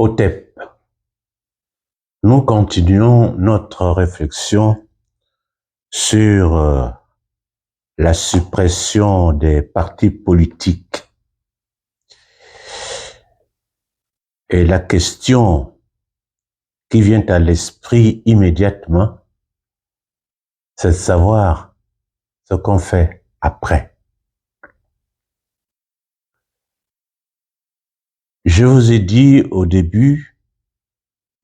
OTEP. Nous continuons notre réflexion sur la suppression des partis politiques. Et la question qui vient à l'esprit immédiatement, c'est de savoir ce qu'on fait après. Je vous ai dit au début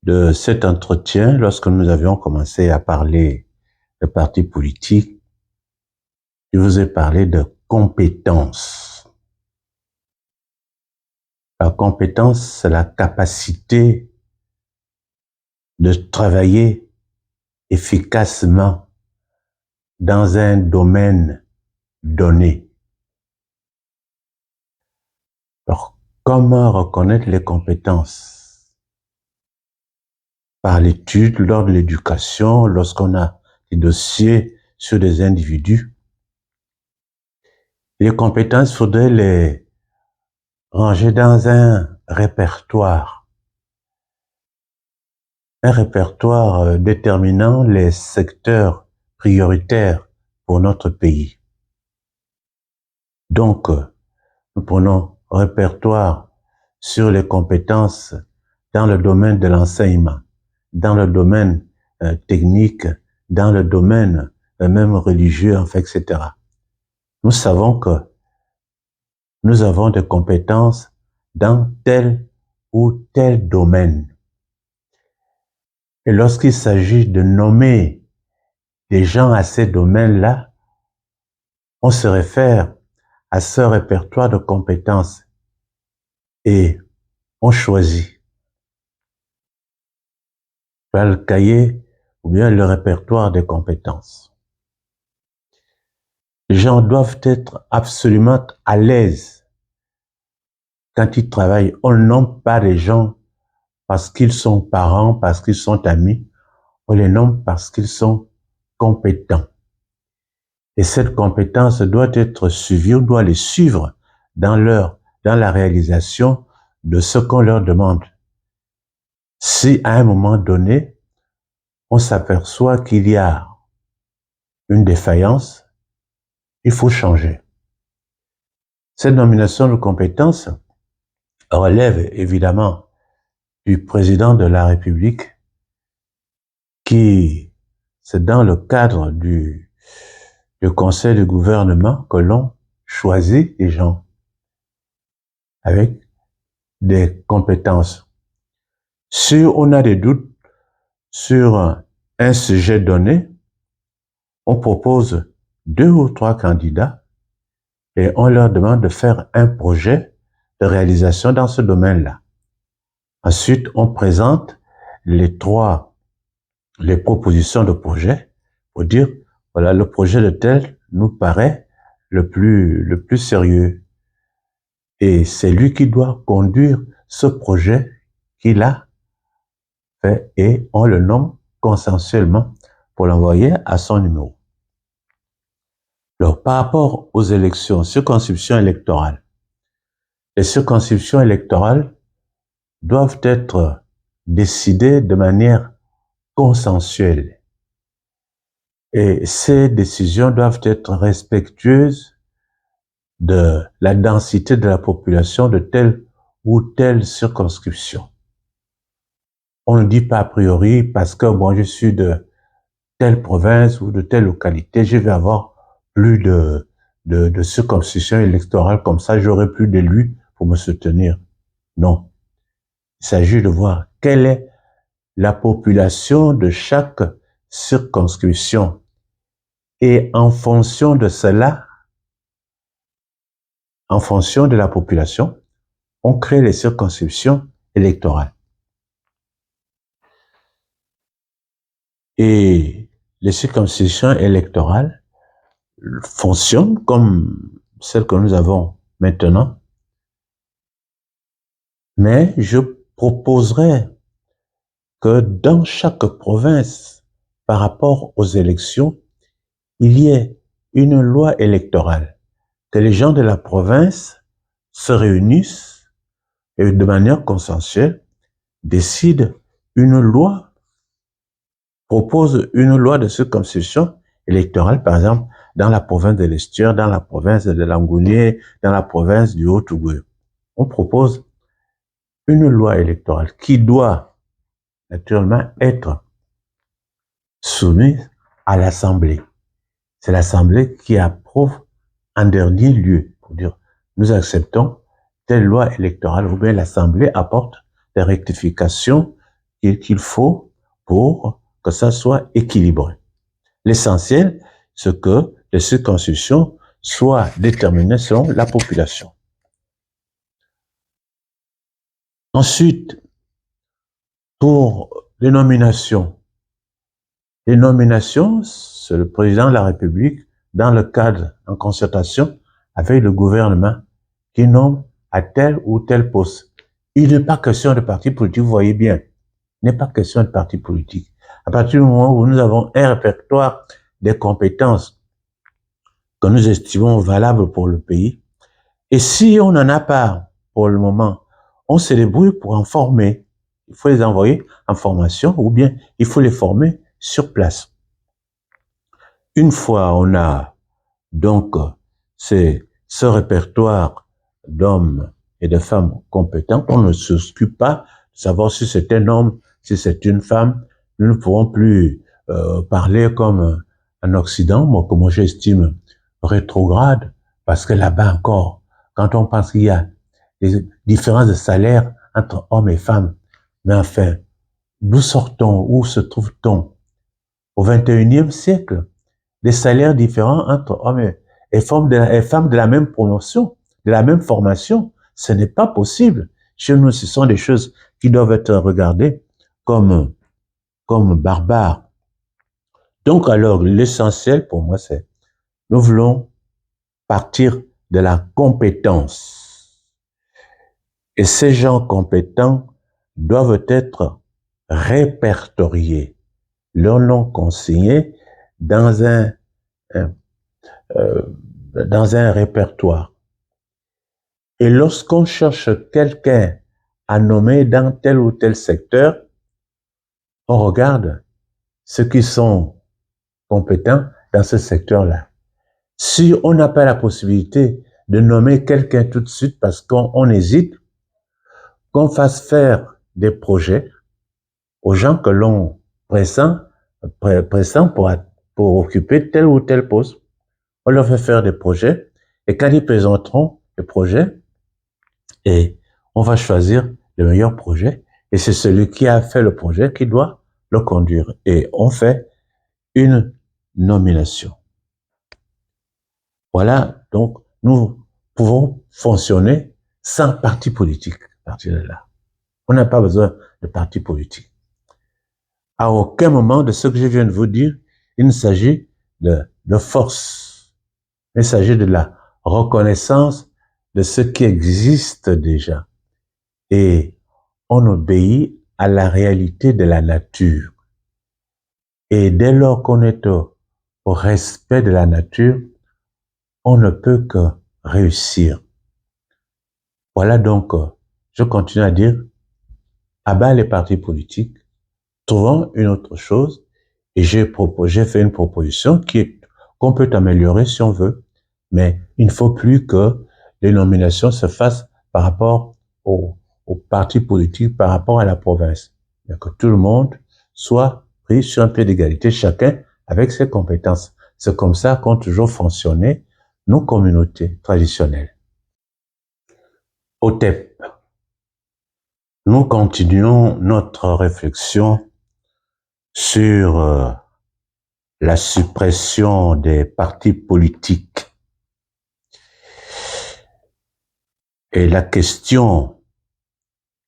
de cet entretien, lorsque nous avions commencé à parler de partis politiques, je vous ai parlé de compétences. La compétence, c'est la capacité de travailler efficacement dans un domaine donné. Alors, comment reconnaître les compétences? Par l'étude, lors de l'éducation, lorsqu'on a des dossiers sur des individus. Les compétences, il faudrait les ranger dans un répertoire. Un répertoire déterminant les secteurs prioritaires pour notre pays. Donc, nous prenons répertoire sur les compétences dans le domaine de l'enseignement, dans le domaine technique, dans le domaine même religieux, en fait, etc. Nous savons que nous avons des compétences dans tel ou tel domaine. Et lorsqu'il s'agit de nommer des gens à ces domaines-là, on se réfère à ce répertoire de compétences et on choisit le cahier ou bien le répertoire des compétences. Les gens doivent être absolument à l'aise quand ils travaillent. On ne nomme pas les gens parce qu'ils sont parents, parce qu'ils sont amis. On les nomme parce qu'ils sont compétents. Et cette compétence doit être suivie, on doit les suivre dans la réalisation de ce qu'on leur demande. Si à un moment donné, on s'aperçoit qu'il y a une défaillance, il faut changer. Cette nomination de compétences relève évidemment du président de la République qui, c'est dans le cadre du conseil de gouvernement que l'on choisit des gens avec des compétences. Si on a des doutes sur un sujet donné, on propose 2 ou 3 candidats et on leur demande de faire un projet de réalisation dans ce domaine-là. Ensuite, on présente les propositions de projet pour dire, voilà, le projet de tel nous paraît le plus sérieux. Et c'est lui qui doit conduire ce projet qu'il a fait et on le nomme consensuellement pour l'envoyer à son numéro. Alors, par rapport aux élections, circonscriptions électorales, les circonscriptions électorales doivent être décidées de manière consensuelle. Et ces décisions doivent être respectueuses de la densité de la population de telle ou telle circonscription. On ne dit pas a priori parce que moi je suis de telle province ou de telle localité, je vais avoir plus de circonscriptions électorales comme ça, j'aurai plus d'élus pour me soutenir. Non. Il s'agit de voir quelle est la population de chaque circonscription. Et en fonction de cela, en fonction de la population, on crée les circonscriptions électorales. Et les circonscriptions électorales fonctionnent comme celles que nous avons maintenant. Mais je proposerais que dans chaque province, par rapport aux élections, il y ait une loi électorale, que les gens de la province se réunissent et de manière consensuelle décide une loi, propose une loi de circonscription électorale, par exemple, dans la province de l'Estuaire, dans la province de Langounier, dans la province du Haut-Tougou. On propose une loi électorale qui doit naturellement être soumise à l'Assemblée. C'est l'Assemblée qui approuve en dernier lieu pour dire nous acceptons telle loi électorale ou bien l'Assemblée apporte des rectifications qu'il faut pour que ça soit équilibré. L'essentiel, c'est que les circonscriptions soient déterminées selon la population. Ensuite, pour les nominations, c'est le président de la République, dans le cadre, en concertation avec le gouvernement, qui nomme à tel ou tel poste. Il n'est pas question de parti politique, vous voyez bien. Il n'est pas question de parti politique. À partir du moment où nous avons un répertoire des compétences que nous estimons valables pour le pays, et si on n'en a pas pour le moment, on se débrouille pour en former. Il faut les envoyer en formation ou bien il faut les former sur place. Une fois on a donc ce répertoire d'hommes et de femmes compétents, on ne s'occupe pas de savoir si c'est un homme, si c'est une femme. Nous ne pourrons plus parler comme en Occident, moi, que moi j'estime rétrograde, parce que là-bas encore, quand on pense qu'il y a des différences de salaire entre hommes et femmes, mais enfin, d'où sort-on, où se trouve-t-on? Au XXIe siècle, des salaires différents entre hommes et femmes de la même promotion, de la même formation, ce n'est pas possible. Chez nous, ce sont des choses qui doivent être regardées comme barbares. Donc alors, l'essentiel pour moi, c'est nous voulons partir de la compétence. Et ces gens compétents doivent être répertoriés, leur nom consigné dans un répertoire. Et lorsqu'on cherche quelqu'un à nommer dans tel ou tel secteur, on regarde ceux qui sont compétents dans ce secteur-là. Si on n'a pas la possibilité de nommer quelqu'un tout de suite parce qu'on hésite, qu'on fasse faire des projets aux gens que l'on pressent pour occuper tel ou tel poste. On leur fait faire des projets et quand ils présenteront les projets, et on va choisir le meilleur projet et c'est celui qui a fait le projet qui doit le conduire. Et on fait une nomination. Voilà, donc nous pouvons fonctionner sans parti politique à partir de là. On n'a pas besoin de parti politique. À aucun moment de ce que je viens de vous dire, il ne s'agit de force. Il s'agit de la reconnaissance de ce qui existe déjà. Et on obéit à la réalité de la nature. Et dès lors qu'on est au respect de la nature, on ne peut que réussir. Voilà donc, je continue à dire, abat les partis politiques, trouvons une autre chose, et j'ai fait une proposition qu'on peut améliorer si on veut, mais il ne faut plus que les nominations se fassent par rapport aux partis politiques, par rapport à la province, mais que tout le monde soit pris sur un pied d'égalité, chacun avec ses compétences. C'est comme ça qu'ont toujours fonctionné nos communautés traditionnelles. OTEP. Nous continuons notre réflexion sur la suppression des partis politiques. Et la question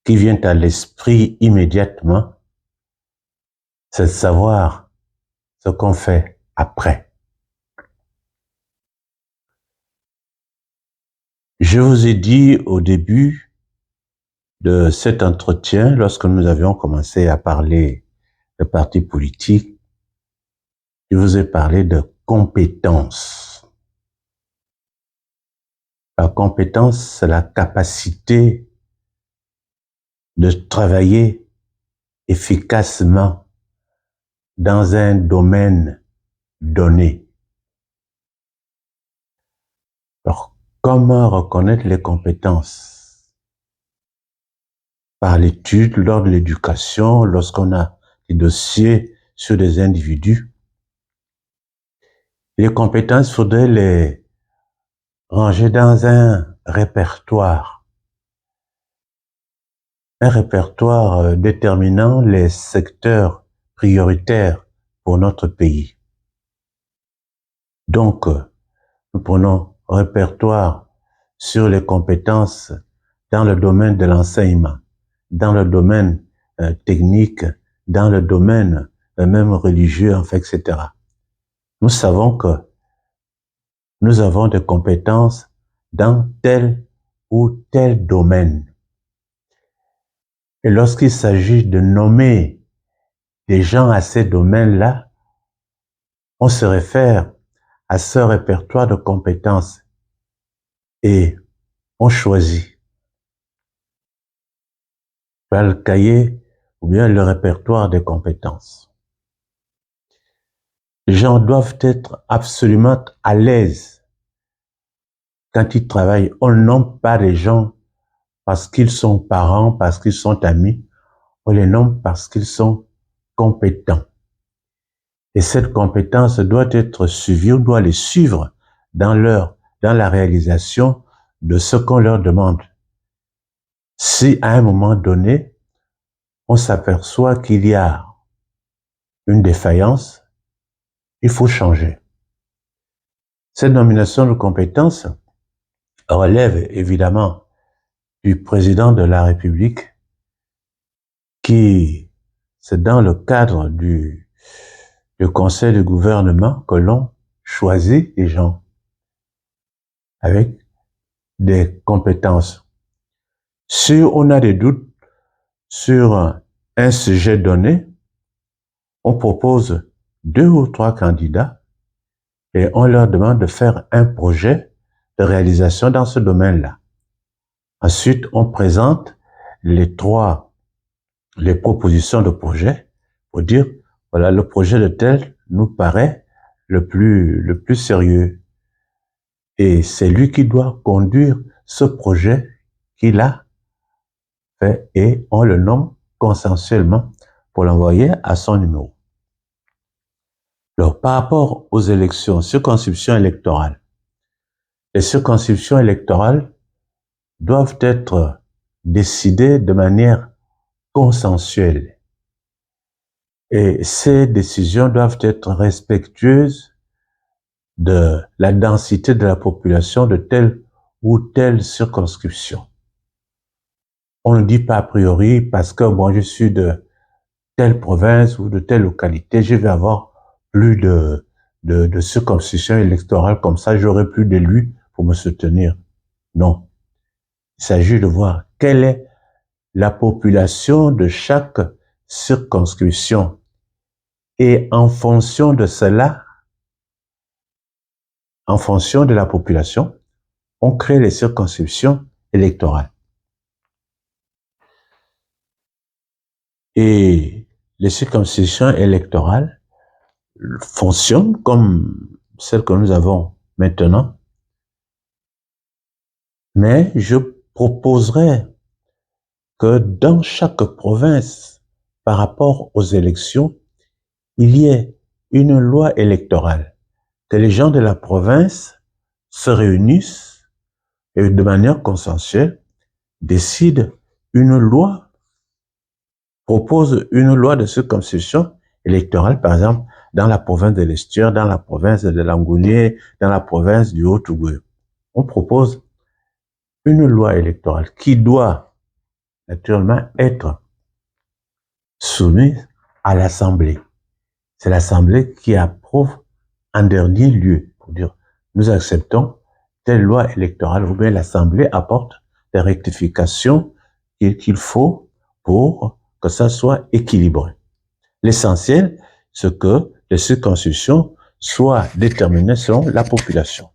qui vient à l'esprit immédiatement, c'est de savoir ce qu'on fait après. Je vous ai dit au début de cet entretien, lorsque nous avions commencé à parler de partis politiques, je vous ai parlé de compétences. La compétence, c'est la capacité de travailler efficacement dans un domaine donné. Alors, comment reconnaître les compétences? Par l'étude, lors de l'éducation, lorsqu'on a des dossiers sur des individus. Les compétences, il faudrait les ranger dans un répertoire déterminant les secteurs prioritaires pour notre pays. Donc, nous prenons répertoire sur les compétences dans le domaine de l'enseignement, dans le domaine technique, dans le domaine même religieux, en fait, etc. Nous savons que nous avons des compétences dans tel ou tel domaine. Et lorsqu'il s'agit de nommer des gens à ces domaines-là, on se réfère à ce répertoire de compétences et on choisit le cahier ou bien le répertoire des compétences. Les gens doivent être absolument à l'aise quand ils travaillent. On ne nomme pas les gens parce qu'ils sont parents, parce qu'ils sont amis. On les nomme parce qu'ils sont compétents. Et cette compétence doit être suivie, on doit les suivre dans la réalisation de ce qu'on leur demande. Si à un moment donné, on s'aperçoit qu'il y a une défaillance, il faut changer. Cette nomination de compétences relève évidemment du président de la République qui, c'est dans le cadre du conseil de gouvernement que l'on choisit les gens avec des compétences. Si on a des doutes sur un sujet donné, on propose 2 ou 3 candidats et on leur demande de faire un projet de réalisation dans ce domaine-là. Ensuite, on présente les propositions de projet pour dire, voilà, le projet de tel nous paraît le plus sérieux. Et c'est lui qui doit conduire ce projet qu'il a fait et on le nomme consensuellement pour l'envoyer à son numéro. Alors, par rapport aux élections, circonscriptions électorales, les circonscriptions électorales doivent être décidées de manière consensuelle. Et ces décisions doivent être respectueuses de la densité de la population de telle ou telle circonscription. On ne dit pas a priori parce que moi je suis de telle province ou de telle localité, je vais avoir plus de circonscriptions électorales, comme ça j'aurai plus d'élus pour me soutenir. Non. Il s'agit de voir quelle est la population de chaque circonscription. Et en fonction de cela, en fonction de la population, on crée les circonscriptions électorales. Et les circonscriptions électorales fonctionnent comme celles que nous avons maintenant. Mais je proposerais que dans chaque province, par rapport aux élections, il y ait une loi électorale, que les gens de la province se réunissent et de manière consensuelle décident une loi, proposent une loi de circonscription électorale, par exemple, dans la province de l'Estuaire, dans la province de Langounier, dans la province du Haut-Tougoué. On propose une loi électorale qui doit naturellement être soumise à l'Assemblée. C'est l'Assemblée qui approuve en dernier lieu pour dire nous acceptons telle loi électorale ou bien l'Assemblée apporte des rectifications qu'il faut pour que ça soit équilibré. L'essentiel, c'est que les circonscriptions soient déterminées selon la population.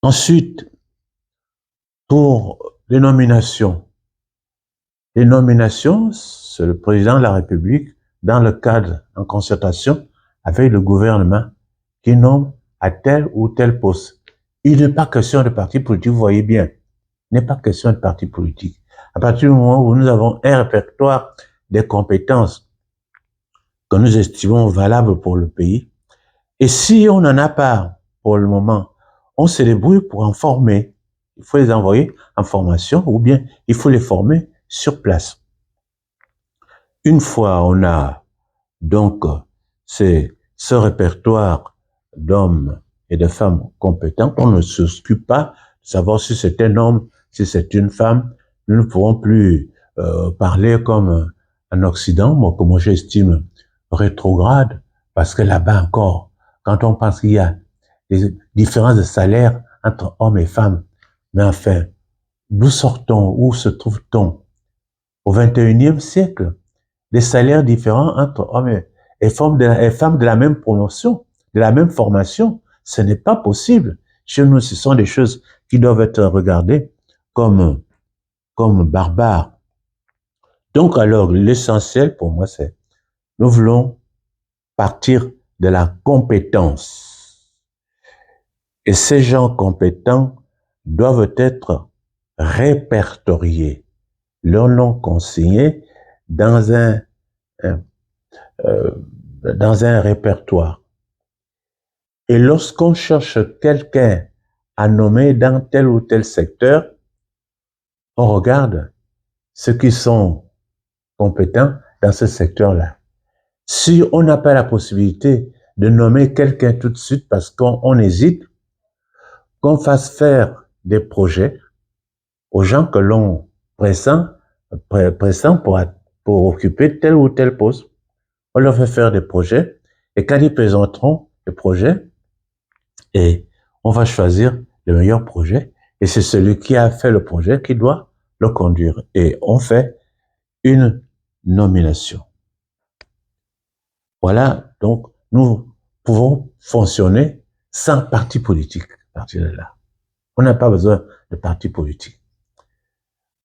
Ensuite, pour les nominations, Les nominations, c'est le président de la République, dans le cadre, en concertation avec le gouvernement, qui nomme à tel ou tel poste. Il n'est pas question de parti politique, vous voyez bien. Il n'est pas question de parti politique. À partir du moment où nous avons un répertoire des compétences que nous estimons valables pour le pays, et si on n'en a pas pour le moment, on se débrouille pour en former. Il faut les envoyer en formation ou bien il faut les former sur place. Une fois on a donc ce répertoire d'hommes et de femmes compétents, on ne s'occupe pas de savoir si c'est un homme, si c'est une femme. Nous ne pourrons plus parler comme en Occident, moi, que moi j'estime rétrograde, parce que là-bas encore, quand on pense qu'il y a des différences de salaire entre hommes et femmes, mais enfin, d'où sort-on, où se trouve-t-on? Au XXIe siècle, des salaires différents entre hommes et femmes de la même promotion, de la même formation, ce n'est pas possible. Chez nous, ce sont des choses qui doivent être regardées comme barbares. Donc alors, l'essentiel pour moi, c'est nous voulons partir de la compétence. Et ces gens compétents doivent être répertoriés, leur nom consigné dans dans un répertoire. Et lorsqu'on cherche quelqu'un à nommer dans tel ou tel secteur, on regarde ceux qui sont compétents dans ce secteur-là. Si on n'a pas la possibilité de nommer quelqu'un tout de suite parce qu'on hésite, qu'on fasse faire des projets aux gens que l'on pressent pour occuper tel ou tel poste. On leur fait faire des projets et quand ils présenteront les projets, et on va choisir le meilleur projet et c'est celui qui a fait le projet qui doit le conduire. Et on fait une nomination. Voilà, donc nous pouvons fonctionner sans parti politique à partir de là. On n'a pas besoin de parti politique.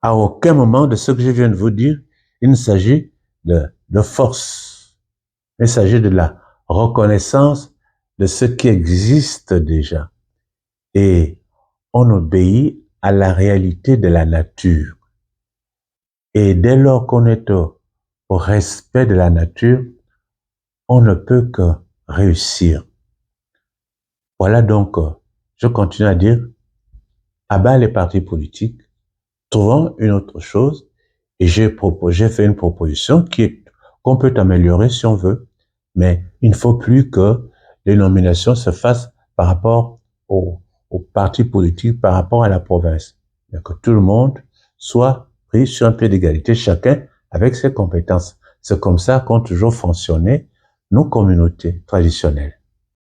À aucun moment de ce que je viens de vous dire, il ne s'agit de force. Il s'agit de la reconnaissance de ce qui existe déjà. Et on obéit à la réalité de la nature. Et dès lors qu'on est au respect de la nature, on ne peut que réussir. Voilà donc, je continue à dire, à bas les partis politiques, trouvons une autre chose, et j'ai fait une proposition qu'on peut améliorer si on veut, mais il ne faut plus que les nominations se fassent par rapport aux partis politiques, par rapport à la province. Mais que tout le monde soit pris sur un pied d'égalité, chacun avec ses compétences. C'est comme ça qu'ont toujours fonctionné nos communautés traditionnelles.